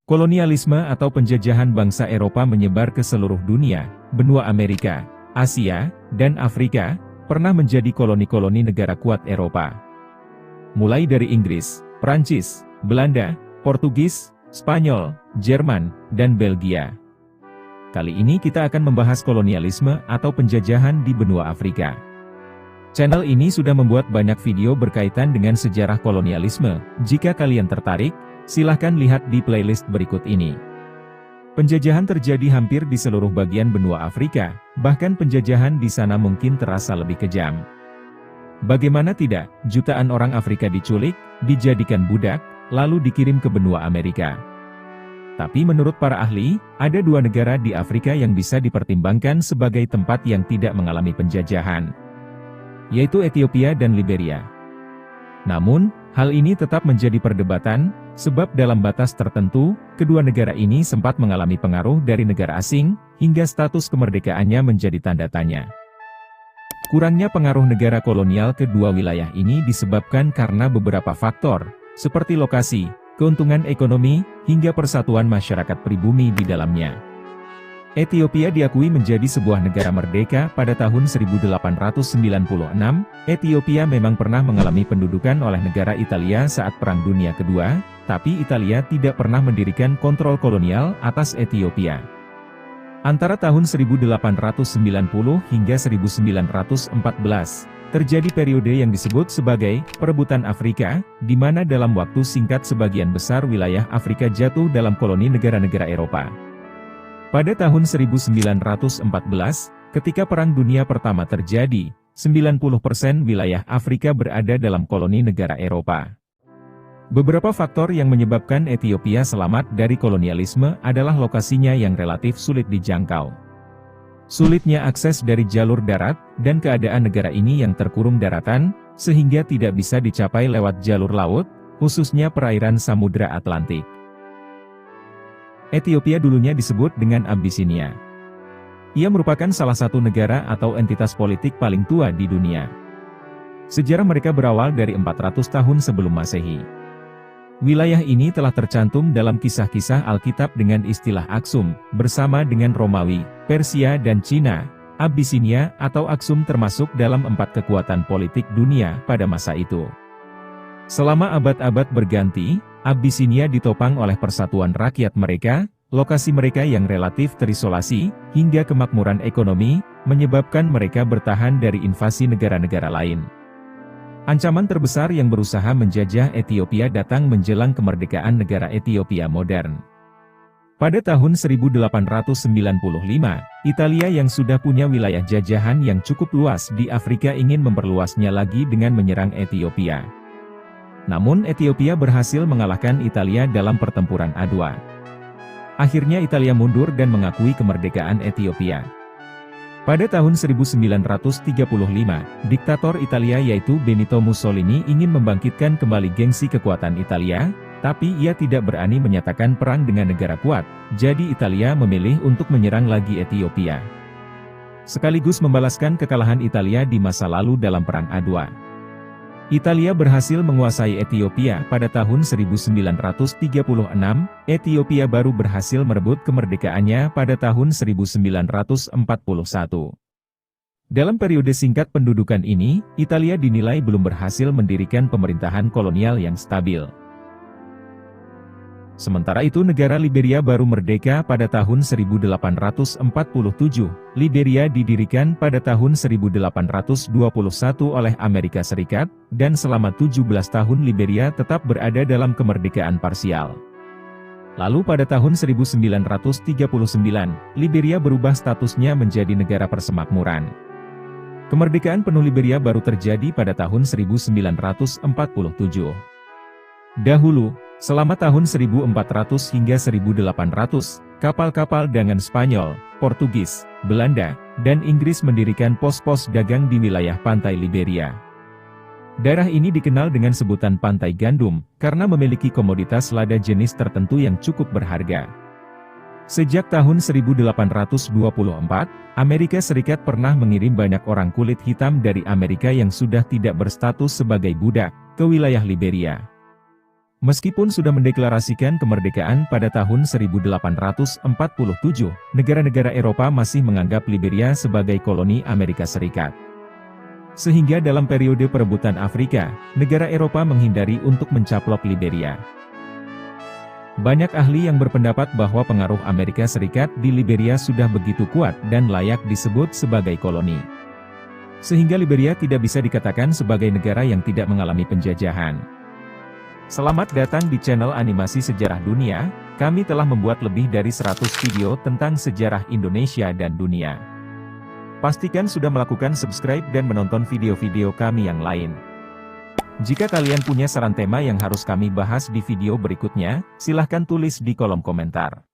Kolonialisme atau penjajahan bangsa Eropa menyebar ke seluruh dunia, benua Amerika, Asia, dan Afrika, pernah menjadi koloni-koloni negara kuat Eropa. Mulai dari Inggris, Prancis, Belanda, Portugis, Spanyol, Jerman, dan Belgia. Kali ini kita akan membahas kolonialisme atau penjajahan di benua Afrika. Channel ini sudah membuat banyak video berkaitan dengan sejarah kolonialisme. Jika kalian tertarik, silahkan lihat di playlist berikut ini. Penjajahan terjadi hampir di seluruh bagian benua Afrika, bahkan penjajahan di sana mungkin terasa lebih kejam. Bagaimana tidak, jutaan orang Afrika diculik, dijadikan budak, lalu dikirim ke benua Amerika. Tapi menurut para ahli, ada dua negara di Afrika yang bisa dipertimbangkan sebagai tempat yang tidak mengalami penjajahan, yaitu Ethiopia dan Liberia. Namun, hal ini tetap menjadi perdebatan, sebab dalam batas tertentu, kedua negara ini sempat mengalami pengaruh dari negara asing, hingga status kemerdekaannya menjadi tanda tanya. Kurangnya pengaruh negara kolonial kedua wilayah ini disebabkan karena beberapa faktor, seperti lokasi, keuntungan ekonomi, hingga persatuan masyarakat pribumi di dalamnya. Ethiopia diakui menjadi sebuah negara merdeka pada tahun 1896. Ethiopia memang pernah mengalami pendudukan oleh negara Italia saat Perang Dunia Kedua, tapi Italia tidak pernah mendirikan kontrol kolonial atas Ethiopia. Antara tahun 1890 hingga 1914, terjadi periode yang disebut sebagai perebutan Afrika, di mana dalam waktu singkat sebagian besar wilayah Afrika jatuh dalam koloni negara-negara Eropa. Pada tahun 1914, ketika Perang Dunia Pertama terjadi, 90% wilayah Afrika berada dalam koloni negara Eropa. Beberapa faktor yang menyebabkan Ethiopia selamat dari kolonialisme adalah lokasinya yang relatif sulit dijangkau. Sulitnya akses dari jalur darat, dan keadaan negara ini yang terkurung daratan, sehingga tidak bisa dicapai lewat jalur laut, khususnya perairan Samudra Atlantik. Ethiopia dulunya disebut dengan Abyssinia. Ia merupakan salah satu negara atau entitas politik paling tua di dunia. Sejarah mereka berawal dari 400 tahun sebelum Masehi. Wilayah ini telah tercantum dalam kisah-kisah Alkitab dengan istilah Aksum, bersama dengan Romawi, Persia dan Cina. Abyssinia atau Aksum termasuk dalam 4 kekuatan politik dunia pada masa itu. Selama abad-abad berganti, Abyssinia ditopang oleh persatuan rakyat mereka, lokasi mereka yang relatif terisolasi, hingga kemakmuran ekonomi, menyebabkan mereka bertahan dari invasi negara-negara lain. Ancaman terbesar yang berusaha menjajah Ethiopia datang menjelang kemerdekaan negara Ethiopia modern. Pada tahun 1895, Italia yang sudah punya wilayah jajahan yang cukup luas di Afrika ingin memperluasnya lagi dengan menyerang Ethiopia. Namun Ethiopia berhasil mengalahkan Italia dalam pertempuran A2. Akhirnya Italia mundur dan mengakui kemerdekaan Ethiopia. Pada tahun 1935, diktator Italia yaitu Benito Mussolini ingin membangkitkan kembali gengsi kekuatan Italia, tapi ia tidak berani menyatakan perang dengan negara kuat, jadi Italia memilih untuk menyerang lagi Ethiopia. Sekaligus membalaskan kekalahan Italia di masa lalu dalam Perang A2. Italia berhasil menguasai Ethiopia pada tahun 1936, Ethiopia baru berhasil merebut kemerdekaannya pada tahun 1941. Dalam periode singkat pendudukan ini, Italia dinilai belum berhasil mendirikan pemerintahan kolonial yang stabil. Sementara itu negara Liberia baru merdeka pada tahun 1847, Liberia didirikan pada tahun 1821 oleh Amerika Serikat, dan selama 17 tahun Liberia tetap berada dalam kemerdekaan parsial. Lalu pada tahun 1939, Liberia berubah statusnya menjadi negara persemakmuran. Kemerdekaan penuh Liberia baru terjadi pada tahun 1947. Dahulu, selama tahun 1400 hingga 1800, kapal-kapal dagang Spanyol, Portugis, Belanda, dan Inggris mendirikan pos-pos dagang di wilayah pantai Liberia. Daerah ini dikenal dengan sebutan Pantai Gandum, karena memiliki komoditas lada jenis tertentu yang cukup berharga. Sejak tahun 1824, Amerika Serikat pernah mengirim banyak orang kulit hitam dari Amerika yang sudah tidak berstatus sebagai budak, ke wilayah Liberia. Meskipun sudah mendeklarasikan kemerdekaan pada tahun 1847, negara-negara Eropa masih menganggap Liberia sebagai koloni Amerika Serikat. Sehingga dalam periode perebutan Afrika, negara Eropa menghindari untuk mencaplok Liberia. Banyak ahli yang berpendapat bahwa pengaruh Amerika Serikat di Liberia sudah begitu kuat dan layak disebut sebagai koloni. Sehingga Liberia tidak bisa dikatakan sebagai negara yang tidak mengalami penjajahan. Selamat datang di channel Animasi Sejarah Dunia. Kami telah membuat lebih dari 100 video tentang sejarah Indonesia dan dunia. Pastikan sudah melakukan subscribe dan menonton video-video kami yang lain. Jika kalian punya saran tema yang harus kami bahas di video berikutnya, silahkan tulis di kolom komentar.